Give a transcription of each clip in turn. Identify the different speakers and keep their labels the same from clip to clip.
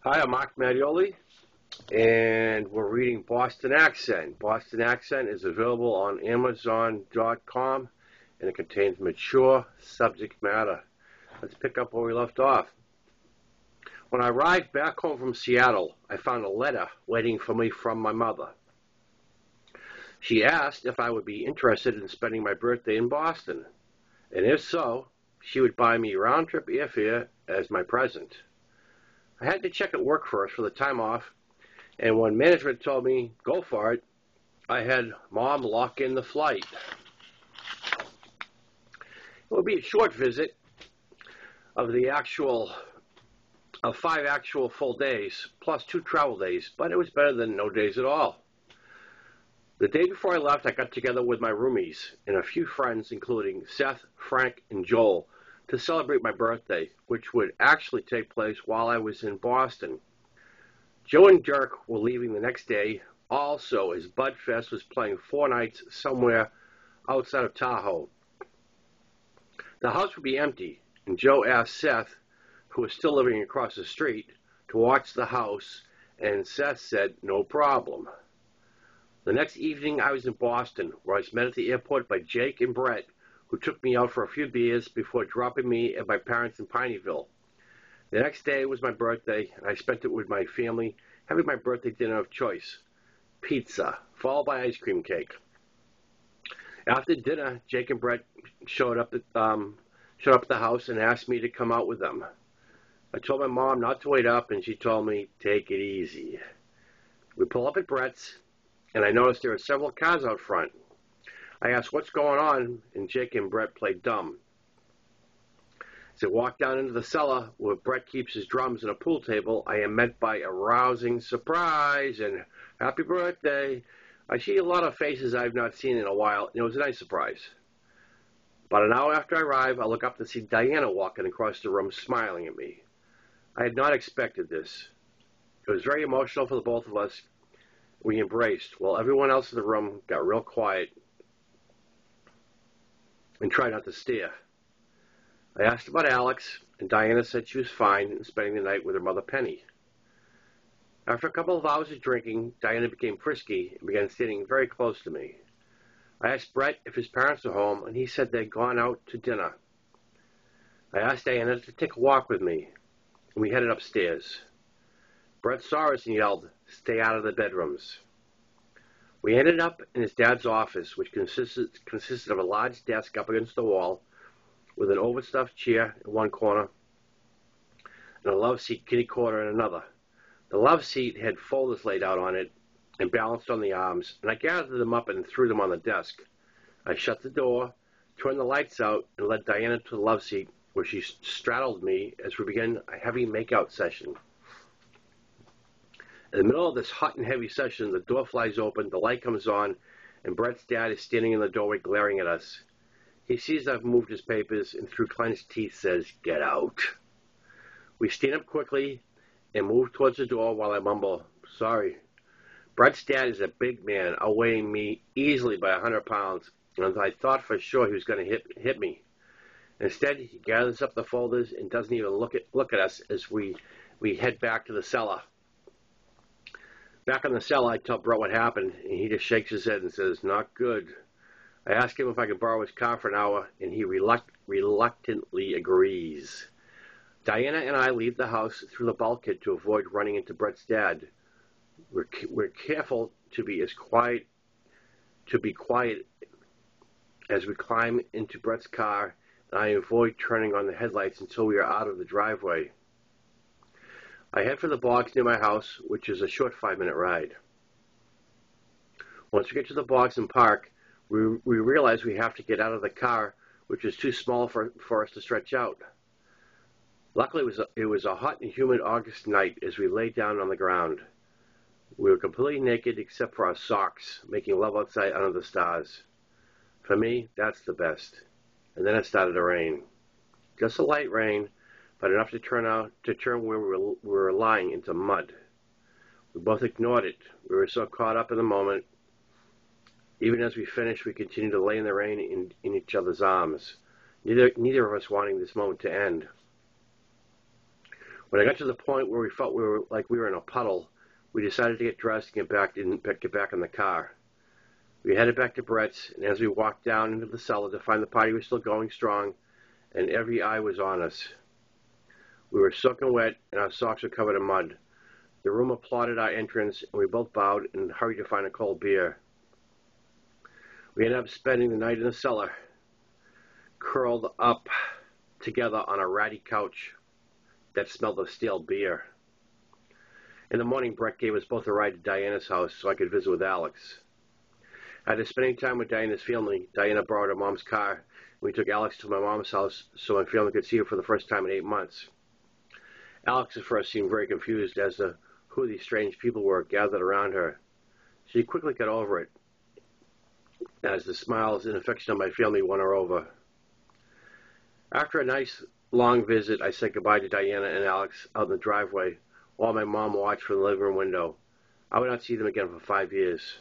Speaker 1: Hi, I'm Mattioli, and we're reading Boston Accent. Boston Accent is available on Amazon.com, and it contains mature subject matter. Let's pick up where we left off. When I arrived back home from Seattle, I found a letter waiting for me from my mother. She asked if I would be interested in spending my birthday in Boston, and if so, she would buy me round-trip airfare as my present. I had to check at work first for the time off, and when management told me, go for it, I had Mom lock in the flight. It would be a short visit of 5 actual full days, plus 2 travel days, but it was better than no days at all. The day before I left, I got together with my roomies and a few friends, including Seth, Frank, and Joel, to celebrate my birthday, which would actually take place while I was in Boston. Joe and Dirk were leaving the next day, also as Budfest was playing 4 nights somewhere outside of Tahoe. The house would be empty, and Joe asked Seth, who was still living across the street, to watch the house, and Seth said no problem. The next evening I was in Boston, where I was met at the airport by Jake and Brett, who took me out for a few beers before dropping me at my parents' in Pineyville. The next day was my birthday, and I spent it with my family, having my birthday dinner of choice, pizza, followed by ice cream cake. After dinner, Jake and Brett showed up at the house and asked me to come out with them. I told my mom not to wait up, and she told me, take it easy. We pull up at Brett's, and I noticed there were several cars out front. I asked what's going on, and Jake and Brett played dumb. As I walked down into the cellar where Brett keeps his drums and a pool table, I am met by a rousing surprise and happy birthday. I see a lot of faces I've not seen in a while, and it was a nice surprise. About an hour after I arrive, I look up to see Diana walking across the room smiling at me. I had not expected this. It was very emotional for the both of us. We embraced, while everyone else in the room got real quiet and tried not to stare. I asked about Alex, and Diana said she was fine and spending the night with her mother Penny. After a couple of hours of drinking, Diana became frisky and began standing very close to me. I asked Brett if his parents were home, and he said they'd gone out to dinner. I asked Diana to take a walk with me, and we headed upstairs. Brett saw us and yelled, "Stay out of the bedrooms." We ended up in his dad's office, which consisted of a large desk up against the wall, with an overstuffed chair in one corner and a love seat kitty corner in another. The love seat had folders laid out on it and balanced on the arms, and I gathered them up and threw them on the desk. I shut the door, turned the lights out, and led Diana to the love seat, where she straddled me as we began a heavy make-out session. In the middle of this hot and heavy session, the door flies open, the light comes on, and Brett's dad is standing in the doorway glaring at us. He sees I've moved his papers and through clenched teeth says, "Get out." We stand up quickly and move towards the door while I mumble, "Sorry." Brett's dad is a big man, outweighing me easily by 100 pounds, and I thought for sure he was going to hit me. Instead, he gathers up the folders and doesn't even look at us as we head back to the cellar. Back in the cell, I tell Brett what happened, and he just shakes his head and says, "Not good." I ask him if I could borrow his car for an hour, and he reluctantly agrees. Diana and I leave the house through the bulkhead to avoid running into Brett's dad. We're careful to be quiet as we climb into Brett's car, and I avoid turning on the headlights until we are out of the driveway. I head for the bogs near my house, which is a short 5-minute ride. Once we get to the bogs and park, we realize we have to get out of the car, which is too small for us to stretch out. Luckily, it was a hot and humid August night as we lay down on the ground. We were completely naked except for our socks, making love outside under the stars. For me, that's the best. And then it started to rain. Just a light rain, but enough to turn where we were lying into mud. We both ignored it. We were so caught up in the moment. Even as we finished, we continued to lay in the rain in each other's arms, neither of us wanting this moment to end. When I got to the point where we felt we were in a puddle, we decided to get dressed and get back in the car. We headed back to Brett's, and as we walked down into the cellar to find the party was still going strong, and every eye was on us. We were soaking wet, and our socks were covered in mud. The room applauded our entrance, and we both bowed and hurried to find a cold beer. We ended up spending the night in the cellar, curled up together on a ratty couch that smelled of stale beer. In the morning, Brett gave us both a ride to Diana's house so I could visit with Alex. After spending time with Diana's family, Diana borrowed her mom's car, and we took Alex to my mom's house so my family could see her for the first time in 8 months. Alex at first seemed very confused as to who these strange people were gathered around her. She quickly got over it, as the smiles and affection of my family won her over. After a nice, long visit, I said goodbye to Diana and Alex out in the driveway, while my mom watched from the living room window. I would not see them again for 5 years.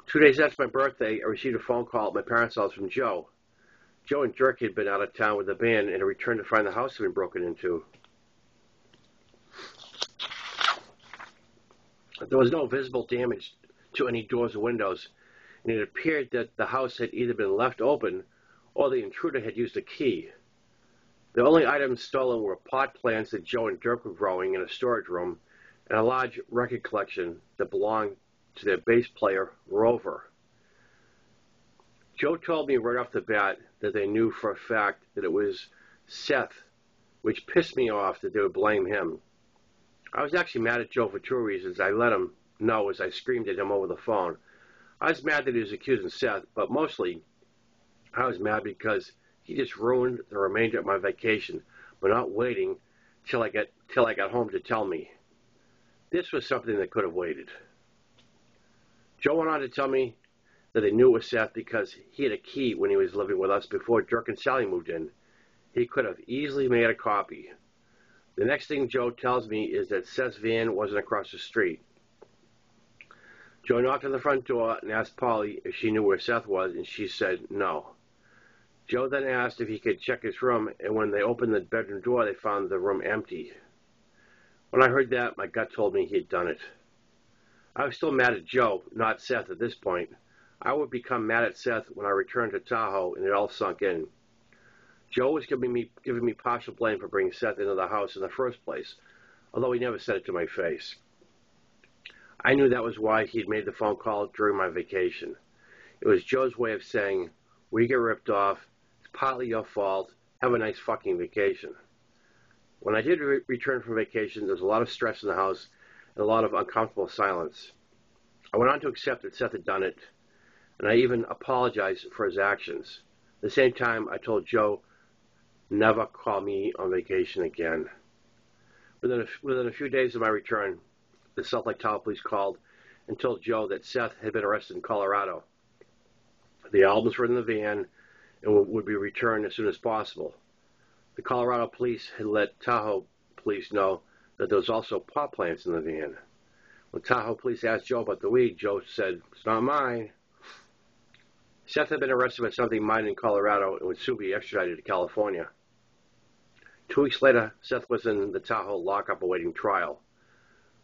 Speaker 1: 2 days after my birthday, I received a phone call at my parents' house from Joe. Joe and Dirk had been out of town with the band and had returned to find the house had been broken into. There was no visible damage to any doors or windows, and it appeared that the house had either been left open or the intruder had used a key. The only items stolen were pot plants that Joe and Dirk were growing in a storage room and a large record collection that belonged to their bass player, Rover. Joe told me right off the bat that they knew for a fact that it was Seth, which pissed me off that they would blame him. I was actually mad at Joe for 2 reasons. I let him know as I screamed at him over the phone. I was mad that he was accusing Seth, but mostly I was mad because he just ruined the remainder of my vacation by not waiting till I got home to tell me. This was something that could have waited. Joe went on to tell me that they knew it was Seth because he had a key when he was living with us before Dirk and Sally moved in. He could have easily made a copy. The next thing Joe tells me is that Seth's van wasn't across the street. Joe knocked on the front door and asked Polly if she knew where Seth was, and she said no. Joe then asked if he could check his room, and when they opened the bedroom door, they found the room empty. When I heard that, my gut told me he had done it. I was still mad at Joe, not Seth at this point. I would become mad at Seth when I returned to Tahoe and it all sunk in. Joe was giving me partial blame for bringing Seth into the house in the first place, although he never said it to my face. I knew that was why he'd made the phone call during my vacation. It was Joe's way of saying, we get ripped off, it's partly your fault, have a nice fucking vacation. When I did return from vacation, there was a lot of stress in the house and a lot of uncomfortable silence. I went on to accept that Seth had done it, and I even apologized for his actions. At the same time, I told Joe, never call me on vacation again. Within a few days of my return, the Salt Lake Tahoe police called and told Joe that Seth had been arrested in Colorado. The albums were in the van and would be returned as soon as possible. The Colorado police had let Tahoe police know that there was also pot plants in the van. When Tahoe police asked Joe about the weed, Joe said, it's not mine. Seth had been arrested for something mined in Colorado and would soon be extradited to California. 2 weeks later, Seth was in the Tahoe lockup awaiting trial.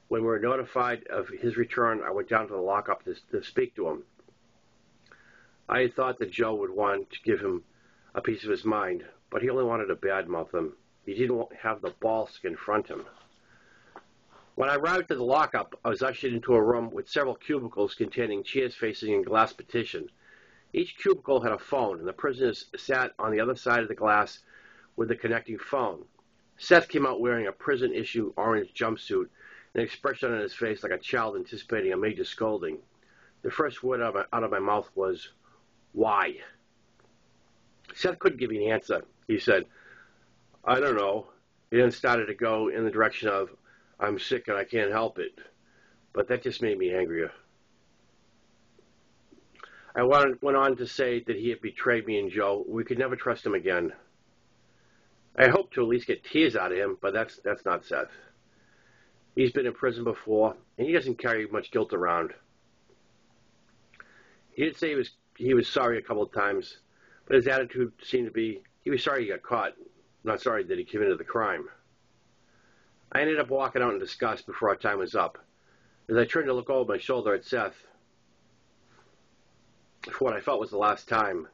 Speaker 1: When we were notified of his return, I went down to the lockup to speak to him. I had thought that Joe would want to give him a piece of his mind, but he only wanted to badmouth him. He didn't have the balls to confront him. When I arrived at the lockup, I was ushered into a room with several cubicles containing chairs facing a glass partition. Each cubicle had a phone, and the prisoners sat on the other side of the glass with the connecting phone. Seth came out wearing a prison-issue orange jumpsuit, an expression on his face like a child anticipating a major scolding. The first word out of my mouth was, why? Seth couldn't give me an answer. He said, I don't know. He then started to go in the direction of, I'm sick and I can't help it. But that just made me angrier. I went on to say that he had betrayed me and Joe. We could never trust him again. I hoped to at least get tears out of him, but that's not Seth. He's been in prison before, and he doesn't carry much guilt around. He did say he was sorry a couple of times, but his attitude seemed to be he was sorry he got caught, not sorry that he committed the crime. I ended up walking out in disgust before our time was up. As I turned to look over my shoulder at Seth, for what I felt was the last time,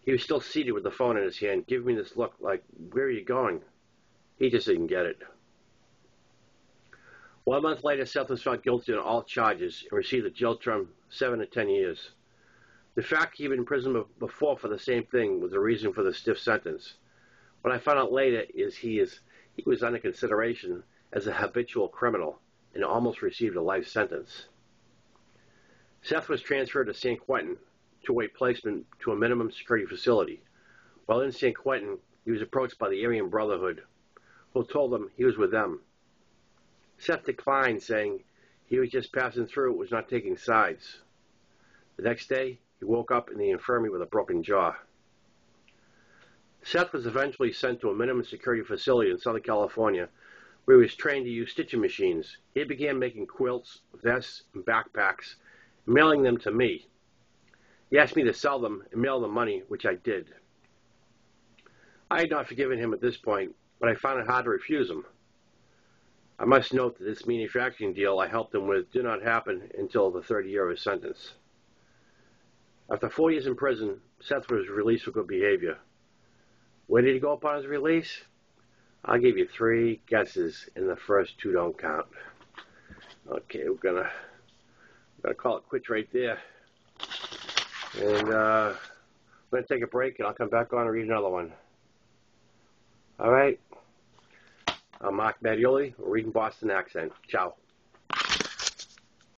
Speaker 1: he was still seated with the phone in his hand, giving me this look like, "Where are you going?" He just didn't get it. 1 month later, Seth was found guilty on all charges and received a jail term 7 to 10 years. The fact he'd been in prison before for the same thing was the reason for the stiff sentence. What I found out later is he was under consideration as a habitual criminal and almost received a life sentence. Seth was transferred to San Quentin to await placement to a minimum security facility. While in San Quentin, he was approached by the Aryan Brotherhood, who told him he was with them. Seth declined, saying he was just passing through, was not taking sides. The next day, he woke up in the infirmary with a broken jaw. Seth was eventually sent to a minimum security facility in Southern California, where he was trained to use stitching machines. He began making quilts, vests, and backpacks, and mailing them to me. He asked me to sell them and mail them money, which I did. I had not forgiven him at this point, but I found it hard to refuse him. I must note that this manufacturing deal I helped him with did not happen until the third year of his sentence. After 4 years in prison, Seth was released for good behavior. Where did he go upon his release? I'll give you 3 guesses, and the first 2 don't count. Okay, we're gonna call it quits right there. And I'm gonna take a break, and I'll come back on and read another one. All right. I'm Mattioli, reading Boston Accent. Ciao.